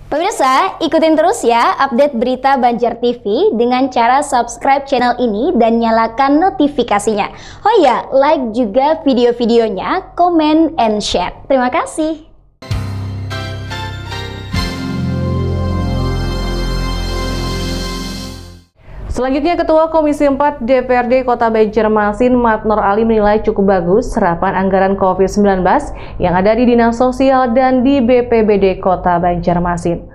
Pemirsa, ikutin terus ya update berita Banjar TV dengan cara subscribe channel ini dan nyalakan notifikasinya. Oh ya, like juga video-videonya, comment and share. Terima kasih. Selanjutnya, Ketua Komisi 4 DPRD Kota Banjarmasin Mat Nur Ali menilai cukup bagus serapan anggaran COVID-19 yang ada di Dinas Sosial dan di BPBD Kota Banjarmasin.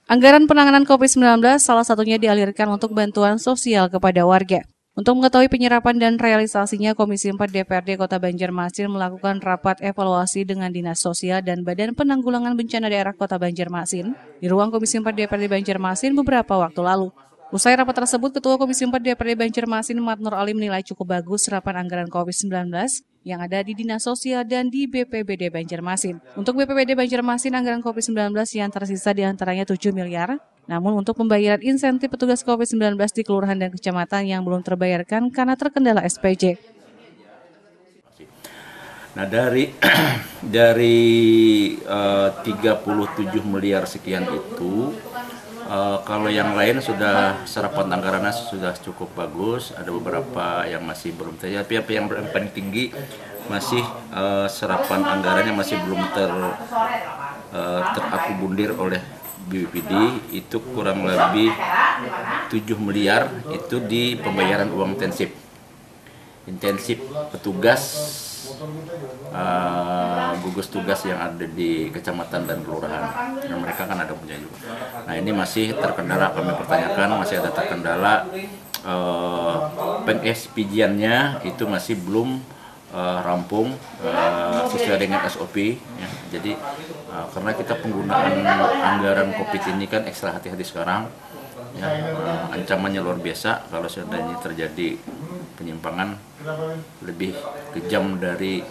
Anggaran penanganan COVID-19 salah satunya dialirkan untuk bantuan sosial kepada warga. Untuk mengetahui penyerapan dan realisasinya, Komisi 4 DPRD Kota Banjarmasin melakukan rapat evaluasi dengan Dinas Sosial dan Badan Penanggulangan Bencana Daerah Kota Banjarmasin di ruang Komisi 4 DPRD Banjarmasin beberapa waktu lalu. Usai rapat tersebut, Ketua Komisi 4 DPRD Banjarmasin Mat Nur Ali menilai cukup bagus serapan anggaran COVID-19 yang ada di Dinas Sosial dan di BPBD Banjarmasin. Untuk BPBD Banjarmasin, anggaran COVID-19 yang tersisa diantaranya 7 miliar, namun untuk pembayaran insentif petugas COVID-19 di kelurahan dan kecamatan yang belum terbayarkan karena terkendala SPJ. Nah, dari 37 miliar sekian itu, kalau yang lain sudah serapan anggarannya sudah cukup bagus, ada beberapa yang masih belum terjadi, tapi yang paling tinggi masih serapan anggarannya masih belum terakomodir oleh BPBD, itu kurang lebih 7 miliar itu di pembayaran uang intensif petugas gugus tugas yang ada di kecamatan dan kelurahan. Nah, mereka kan ada punya juga. Nah, ini masih terkendala, kami pertanyakan masih ada terkendala, peng-SPJ-nya itu masih belum rampung sesuai dengan SOP ya. Jadi karena kita penggunaan anggaran COVID ini kan ekstra hati-hati sekarang ya, ancamannya luar biasa kalau seandainya terjadi penyimpangan lebih kejam dari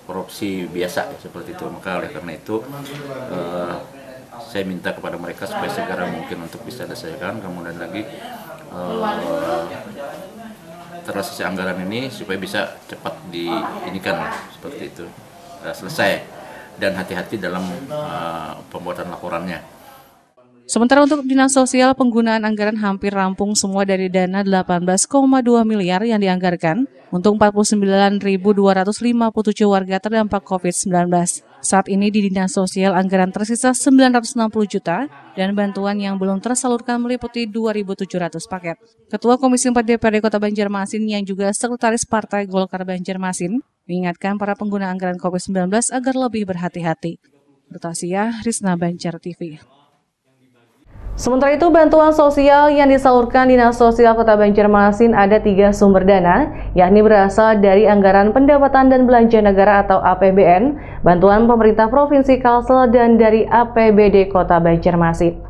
korupsi biasa seperti itu. Maka oleh karena itu saya minta kepada mereka supaya segera mungkin untuk bisa diselesaikan, kemudian lagi terrealisasi anggaran ini supaya bisa cepat diinikan seperti itu, selesai dan hati-hati dalam pembuatan laporannya. Sementara untuk Dinas Sosial, penggunaan anggaran hampir rampung semua dari dana 18,2 miliar yang dianggarkan untuk 49.257 warga terdampak COVID-19. Saat ini di Dinas Sosial anggaran tersisa 960 juta dan bantuan yang belum tersalurkan meliputi 2.700 paket. Ketua Komisi 4 DPRD Kota Banjarmasin yang juga Sekretaris Partai Golkar Banjarmasin mengingatkan para pengguna anggaran COVID-19 agar lebih berhati-hati. Bertasia, Rizna, Banjar TV. Sementara itu, bantuan sosial yang disalurkan Dinas Sosial Kota Banjarmasin ada 3 sumber dana, yakni berasal dari Anggaran Pendapatan dan Belanja Negara atau APBN, bantuan pemerintah Provinsi Kalsel, dan dari APBD Kota Banjarmasin.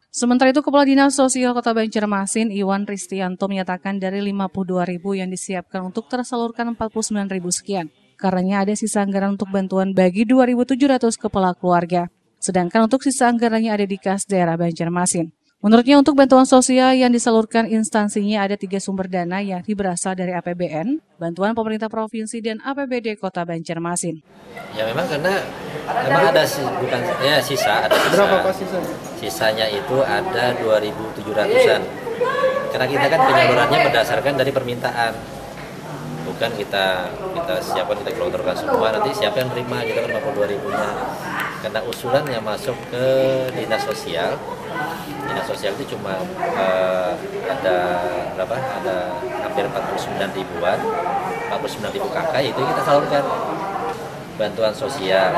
Sementara itu, Kepala Dinas Sosial Kota Banjarmasin, Iwan Ristianto, menyatakan dari 52.000 yang disiapkan untuk tersalurkan 49.000 sekian. Karenanya ada sisa anggaran untuk bantuan bagi 2.700 kepala keluarga. Sedangkan untuk sisa anggarannya ada di kas daerah Banjarmasin. Menurutnya untuk bantuan sosial yang disalurkan instansinya ada 3 sumber dana yakni berasal dari APBN, bantuan pemerintah provinsi dan APBD Kota Banjarmasin. Ya memang karena ada sisa. Berapa pas sisa? Sisanya itu ada 2.700-an. Karena kita kan penyalurannya berdasarkan dari permintaan. Bukan kita siapkan, kita gelontorkan semua, nanti siapa yang terima kita 52.000-nya. Karena usulan yang masuk ke Dinas Sosial itu cuma ada berapa? Ada hampir 49 ribuan, 49.000 KK itu kita salurkan bantuan sosial.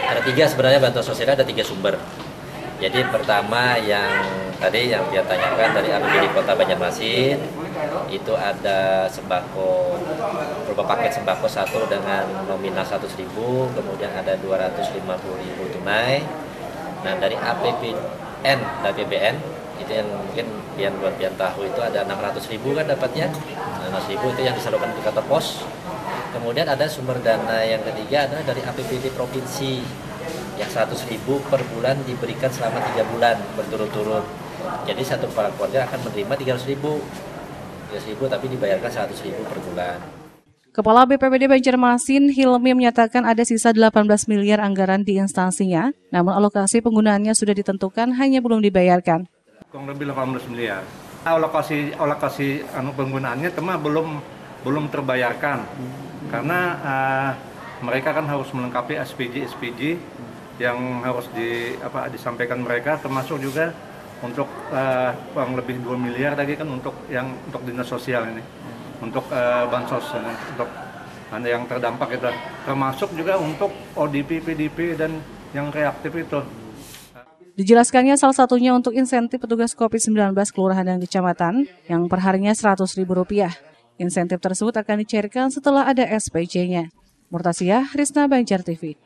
Ada 3 sebenarnya bantuan sosial, ada 3 sumber. Jadi pertama yang tadi yang dia tanyakan dari APBD Kota Banjarmasin itu ada sembako, berupa paket sembako 1 dengan nominal 100.000, kemudian ada 250.000 tunai. Nah dari APBN itu yang mungkin pian tahu itu ada 600.000 kan dapatnya, 600.000 itu yang disalurkan di kantor pos. Kemudian ada sumber dana yang ketiga adalah dari APBD provinsi yang 100.000 per bulan diberikan selama 3 bulan berturut-turut. Jadi satu kepala keluarga akan menerima 300.000 tapi dibayarkan 100.000 per bulan. Kepala BPBD Banjarmasin Hilmi menyatakan ada sisa 18 miliar anggaran di instansinya, namun alokasi penggunaannya sudah ditentukan hanya belum dibayarkan. Kurang lebih 18 miliar. Alokasi penggunaannya belum terbayarkan karena mereka kan harus melengkapi SPJ yang harus disampaikan mereka, termasuk juga untuk kurang lebih 2 miliar lagi kan untuk dinas sosial ini, untuk bansos, untuk yang terdampak itu, termasuk juga untuk ODP, PDP dan yang reaktif itu. Dijelaskannya salah satunya untuk insentif petugas COVID-19 kelurahan dan kecamatan yang perharinya Rp100.000. Insentif tersebut akan dicairkan setelah ada SPJ-nya. Murtasiyah, Risna, Banjar TV.